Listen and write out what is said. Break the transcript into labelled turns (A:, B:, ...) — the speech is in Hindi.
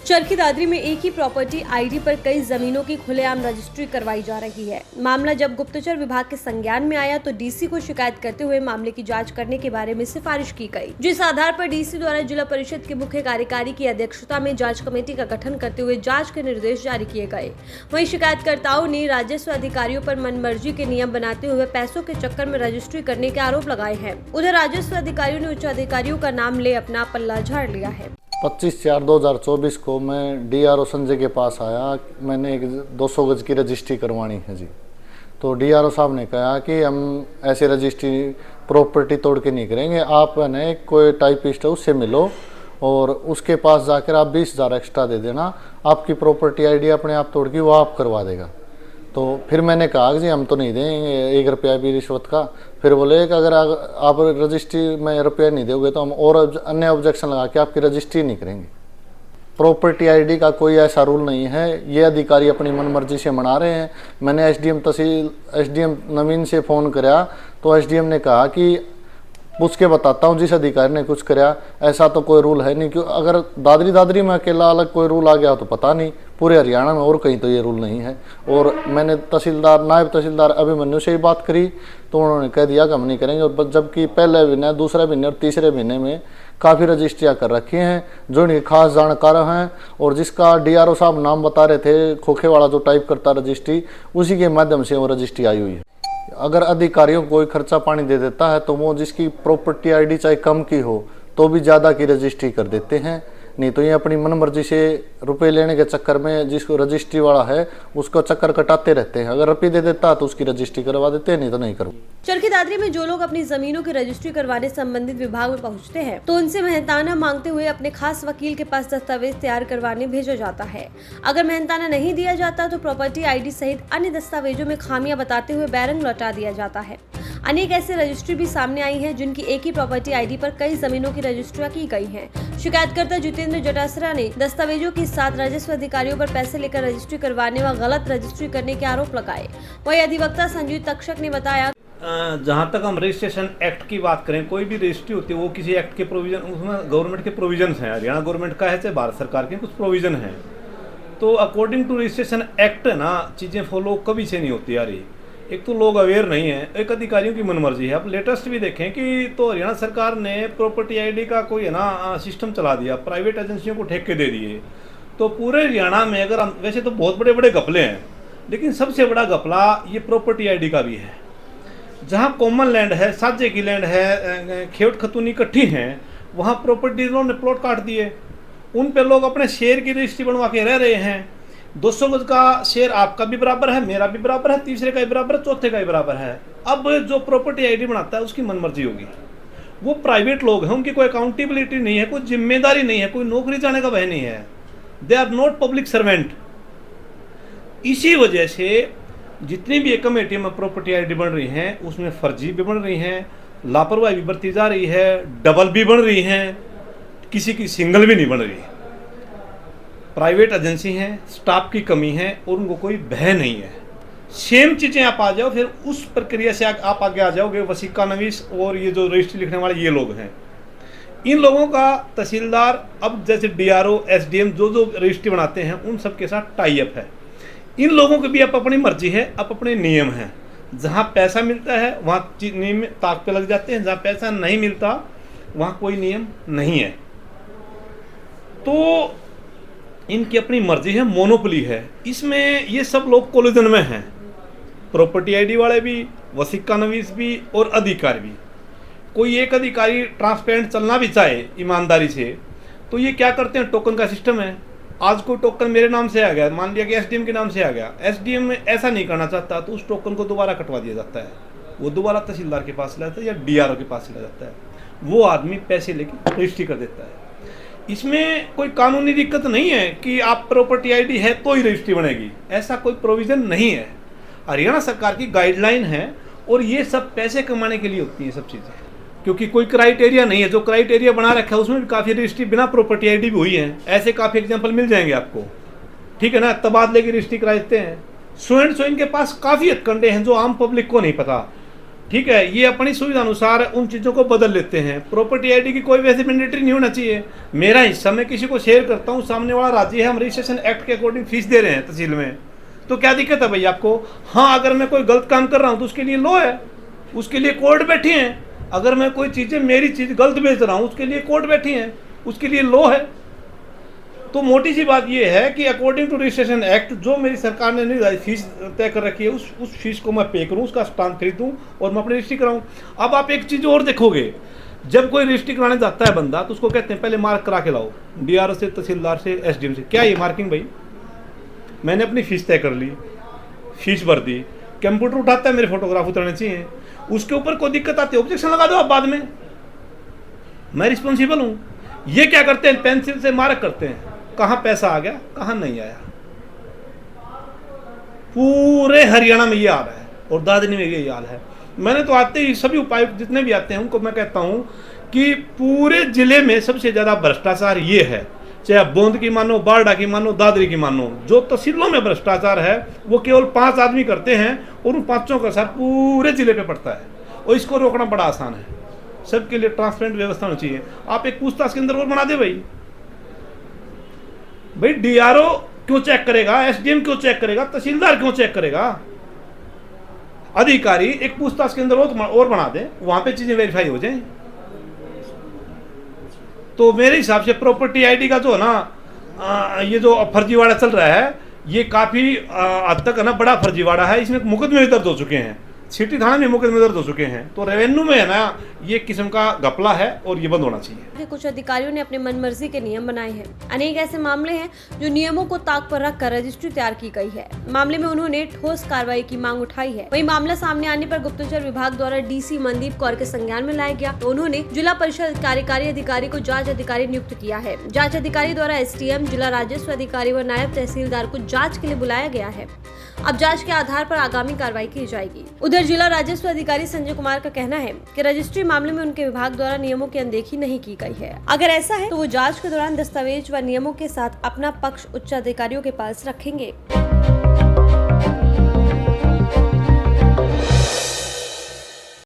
A: चरखी दादरी में एक ही प्रॉपर्टी आईडी पर कई जमीनों की खुलेआम रजिस्ट्री करवाई जा रही है। मामला जब गुप्तचर विभाग के संज्ञान में आया तो डीसी को शिकायत करते हुए मामले की जांच करने के बारे में सिफारिश की गई, जिस आधार पर डीसी द्वारा जिला परिषद के मुख्य कार्यकारी की अध्यक्षता में जांच कमेटी का गठन करते हुए जांच के निर्देश जारी किए गए। वहीं शिकायतकर्ताओं ने राजस्व अधिकारियों पर मनमर्जी के नियम बनाते हुए पैसों के चक्कर में रजिस्ट्री करने के आरोप लगाए हैं। उधर राजस्व अधिकारियों ने उच्च अधिकारियों का नाम ले अपना पल्ला झाड़ लिया है।
B: 25/4/2024 को मैं डीआरओ संजय के पास आया। मैंने एक 200 गज की रजिस्ट्री करवानी है जी। तो डीआरओ साहब ने कहा कि हम ऐसे रजिस्ट्री प्रॉपर्टी तोड़ के नहीं करेंगे, आप है कोई टाइपिस्ट है उससे मिलो और उसके पास जाकर आप 20,000 एक्स्ट्रा दे देना, आपकी प्रॉपर्टी आईडी अपने आप तोड़ के वो आप करवा देगा। तो फिर मैंने कहा कि जी हम तो नहीं देंगे 1 रुपया भी रिश्वत का। फिर बोले कि अगर आप रजिस्ट्री में रुपया नहीं दोगे तो हम और अन्य ऑब्जेक्शन लगा के आपकी रजिस्ट्री नहीं करेंगे। प्रॉपर्टी आईडी का कोई ऐसा रूल नहीं है, ये अधिकारी अपनी मनमर्जी से मना रहे हैं। मैंने एसडीएम नवीन से फ़ोन कराया तो एसडीएम ने कहा कि पूछ के बताता हूँ जिस अधिकारी ने कुछ कराया, ऐसा तो कोई रूल है नहीं। क्यों अगर दादरी में अकेला अलग कोई रूल आ गया तो पता नहीं, पूरे हरियाणा में और कहीं तो ये रूल नहीं है। और मैंने नायब तहसीलदार अभिमन्यु से ही बात करी तो उन्होंने कह दिया कि हम नहीं करेंगे। और जबकि पहले महीने, दूसरे महीने और तीसरे महीने में काफ़ी रजिस्ट्रियाँ कर रखी हैं जो इनके खास जानकार हैं। और जिसका डीआरओ साहब नाम बता रहे थे, खोखे वाला जो टाइप करता रजिस्ट्री, उसी के माध्यम से वो रजिस्ट्री आई हुई है। अगर अधिकारियों को कोई खर्चा पानी दे देता है तो वो जिसकी प्रॉपर्टी आईडी चाहे कम की हो तो भी ज़्यादा की रजिस्ट्री कर देते हैं। नहीं तो ये अपनी मनमर्जी से रुपए लेने के चक्कर में जिसको रजिस्ट्री वाला है उसको चक्कर कटाते रहते हैं। अगर रुपये दे देता है तो उसकी रजिस्ट्री करवा देते हैं, नहीं तो नहीं करवा।
A: चरखी दादरी में जो लोग अपनी जमीनों की रजिस्ट्री करवाने संबंधित विभाग में पहुंचते हैं तो उनसे मेहनताना मांगते हुए अपने खास वकील के पास दस्तावेज तैयार करवाने भेजा जाता है। अगर मेहनताना नहीं दिया जाता तो प्रॉपर्टी आईडी सहित अन्य दस्तावेजों में खामियां बताते हुए बैरंग लौटा दिया जाता है। अनेक ऐसे रजिस्ट्री भी सामने आई हैं जिनकी एक ही प्रॉपर्टी आईडी पर कई जमीनों की रजिस्ट्रियां की गई हैं। शिकायतकर्ता जितेंद्र जटासरा ने दस्तावेजों के साथ राजस्व अधिकारियों पर पैसे लेकर रजिस्ट्री करवाने व गलत रजिस्ट्री करने के आरोप लगाए। वहीं अधिवक्ता संजीव तक्षक ने बताया,
C: जहाँ तक हम रजिस्ट्रेशन एक्ट की बात करें, कोई भी रजिस्ट्री होती है वो किसी एक्ट के प्रोविजन, उसमें गवर्नमेंट के प्रोविजन हैं, हरियाणा गवर्नमेंट का है चाहे भारत सरकार के कुछ प्रोविजन हैं। तो अकॉर्डिंग टू रजिस्ट्रेशन एक्ट है ना, चीज़ें फॉलो कभी से नहीं होती आ रही। एक तो लोग अवेयर नहीं है, एक अधिकारियों की मनमर्जी है। अब लेटेस्ट भी देखें कि तो हरियाणा सरकार ने प्रॉपर्टी आईडी का कोई है ना सिस्टम चला दिया, प्राइवेट एजेंसियों को ठेके दे दिए। तो पूरे हरियाणा में अगर हम, वैसे तो बहुत बड़े बड़े घपले हैं लेकिन सबसे बड़ा घपला ये प्रॉपर्टी आईडी का भी है। जहाँ कॉमन लैंड है, साझे की लैंड है, खेत खतूनी इकट्ठी हैं, वहाँ प्रॉपर्टी डीलरों ने प्लॉट काट दिए, उन पे लोग अपने शेयर की रजिस्ट्री बनवा के रह रहे हैं। 200 गज का शेयर आपका भी बराबर है, मेरा भी बराबर है, तीसरे का भी बराबर है, चौथे का भी बराबर है। अब जो प्रॉपर्टी आईडी बनाता है उसकी मनमर्जी होगी। वो प्राइवेट लोग हैं, उनकी कोई अकाउंटेबिलिटी नहीं है, कोई जिम्मेदारी नहीं है, कोई नौकरी जाने का भय नहीं है। They are not public servant. इसी वजह से जितनी भी एक कमेटी में प्रॉपर्टी आईडी बन रही हैं उसमें फर्जी भी बन रही हैं, लापरवाही भी बरती जा रही है, डबल भी बन रही हैं, किसी की सिंगल भी नहीं बन रही। प्राइवेट एजेंसी हैं, स्टाफ की कमी है और उनको कोई भय नहीं है। सेम चीज़ें आप आ जाओ, फिर उस प्रक्रिया से आप आगे आ जाओगे। वसीका नवीस और ये जो रजिस्ट्री लिखने वाले ये लोग हैं, इन लोगों का तहसीलदार, अब जैसे डीआरओ, एसडीएम जो रजिस्ट्री बनाते हैं उन सबके साथ टाई अप है। इन लोगों की भी अब अपनी मर्जी है, अब अपने नियम हैं। जहाँ पैसा मिलता है वहाँ नियम ताक पे लग जाते हैं, जहाँ पैसा नहीं मिलता वहाँ कोई नियम नहीं है। तो इनकी अपनी मर्जी है, मोनोपोली है। इसमें ये सब लोग कोलिजन में हैं, प्रॉपर्टी आईडी वाले भी, वसीका नवीस भी और अधिकारी भी। कोई एक अधिकारी ट्रांसपेरेंट चलना भी चाहे ईमानदारी से तो ये क्या करते हैं, टोकन का सिस्टम है। आज कोई टोकन मेरे नाम से आ गया, मान लिया कि एसडीएम के नाम से आ गया, एसडीएम ऐसा नहीं करना चाहता तो उस टोकन को दोबारा कटवा दिया जाता है, वो दोबारा तहसीलदार के पास चला जाता है या डीआरओ के पास चला जाता है, वो आदमी पैसे लेके रजिस्ट्री कर देता है। इसमें कोई कानूनी दिक्कत नहीं है कि आप प्रॉपर्टी आईडी है तो ही रजिस्ट्री बनेगी, ऐसा कोई प्रोविज़न नहीं है। हरियाणा सरकार की गाइडलाइन है और ये सब पैसे कमाने के लिए होती हैं सब चीज़ें, क्योंकि कोई क्राइटेरिया नहीं है। जो क्राइटेरिया बना रखा है उसमें भी काफ़ी रजिस्ट्री बिना प्रॉपर्टी आईडी भी हुई है, ऐसे काफ़ी एग्जाम्पल मिल जाएंगे आपको, ठीक है ना। तबादले की रजिस्ट्री करा देते हैं। सो एंड सो इनके पास काफ़ी हथकंडे हैं जो आम पब्लिक को नहीं पता। ठीक है, ये अपनी सुविधा अनुसार उन चीज़ों को बदल लेते हैं। प्रॉपर्टी आईडी की कोई वैसे मैंडेटरी नहीं होना चाहिए। मेरा हिस्सा मैं किसी को शेयर करता हूँ, सामने वाला राजी है, हम रजिस्ट्रेशन एक्ट के अकॉर्डिंग फीस दे रहे हैं तहसील में, तो क्या दिक्कत है भाई आपको? हाँ, अगर मैं कोई गलत काम कर रहा हूँ तो उसके लिए लॉ है, उसके लिए कोर्ट बैठी हैं। अगर मैं कोई चीज़ें, मेरी चीज़ गलत बेच रहा हूँ, उसके लिए कोर्ट बैठी हैं, उसके लिए लॉ है। तो मोटी सी बात यह है कि अकॉर्डिंग टू रजिस्ट्रेशन एक्ट जो मेरी सरकार ने निर्धारित फीस तय कर रखी है, उस फीस को मैं पे करूं, उसका स्टाम्प खरीदूं और मैं अपनी रजिस्ट्री कराऊं। अब आप एक चीज़ और देखोगे, जब कोई रजिस्ट्री कराने जाता है बंदा तो उसको कहते हैं पहले मार्क करा के लाओ, डीआरओ से, तहसीलदार से, एसडीएम से। क्या ये मार्किंग भाई? मैंने अपनी फीस तय कर ली, फीस भर दी, कंप्यूटर उठाता है, मेरे फोटोग्राफ उतरने चाहिए, उसके ऊपर कोई दिक्कत आती है ऑब्जेक्शन लगा दो आप बाद में, मैं रिस्पॉन्सिबल हूँ। ये क्या करते हैं? पेंसिल से मार्क करते हैं, कहाँ पैसा आ गया, कहाँ नहीं आया। पूरे हरियाणा में ये हाल है और दादरी में ये हाल है। मैंने तो आते ही सभी उपायुक्त जितने भी आते हैं उनको मैं कहता हूं कि पूरे जिले में सबसे ज्यादा भ्रष्टाचार ये है, चाहे बूंद की मानो, बारडा की मानो, दादरी की मानो। जो तहसीलों में भ्रष्टाचार है वो केवल 5 आदमी करते हैं और उन 5 का असर पूरे जिले पे पड़ता है, और इसको रोकना बड़ा आसान है। सबके लिए ट्रांसपेरेंट व्यवस्था होनी चाहिए। आप एक पूछताछ के अंदर और बना दे भाई डीआरओ क्यों चेक करेगा, एसडीएम क्यों चेक करेगा, तहसीलदार क्यों चेक करेगा? अधिकारी एक पूछताछ के अंदर और बना दे, वहां पे चीजें वेरीफाई हो जाएं। तो मेरे हिसाब से प्रॉपर्टी आईडी का जो है ना, ये जो फर्जीवाड़ा चल रहा है, ये काफी हद तक है ना बड़ा फर्जीवाड़ा है। इसमें मुकदमे भी दर्ज हो चुके हैं, सिटी थाना में मुकदमे दर्ज हो चुके हैं। तो रेवेन्यू में है ना ये किस्म का घपला है और ये बंद होना चाहिए।
A: कुछ अधिकारियों ने अपने मनमर्जी के नियम बनाए हैं। अनेक ऐसे मामले हैं जो नियमों को ताक पर रखकर रजिस्ट्री तैयार की गई है। मामले में उन्होंने ठोस कार्रवाई की मांग उठाई है। वहीं मामला सामने आने पर गुप्तचर विभाग द्वारा डीसी मनदीप कौर के संज्ञान में लाया गया, तो उन्होंने जिला परिषद कार्यकारी अधिकारी को जाँच अधिकारी नियुक्त किया है। जाँच अधिकारी द्वारा एसडीएम, जिला राजस्व अधिकारी व नायब तहसीलदार को जाँच के लिए बुलाया गया है। अब जांच के आधार पर आगामी कार्रवाई की जाएगी। उधर जिला राजस्व अधिकारी संजय कुमार का कहना है कि रजिस्ट्री मामले में उनके विभाग द्वारा नियमों की अनदेखी नहीं की गई है। अगर ऐसा है तो वो जांच के दौरान दस्तावेज व नियमों के साथ अपना पक्ष उच्च अधिकारियों के पास रखेंगे।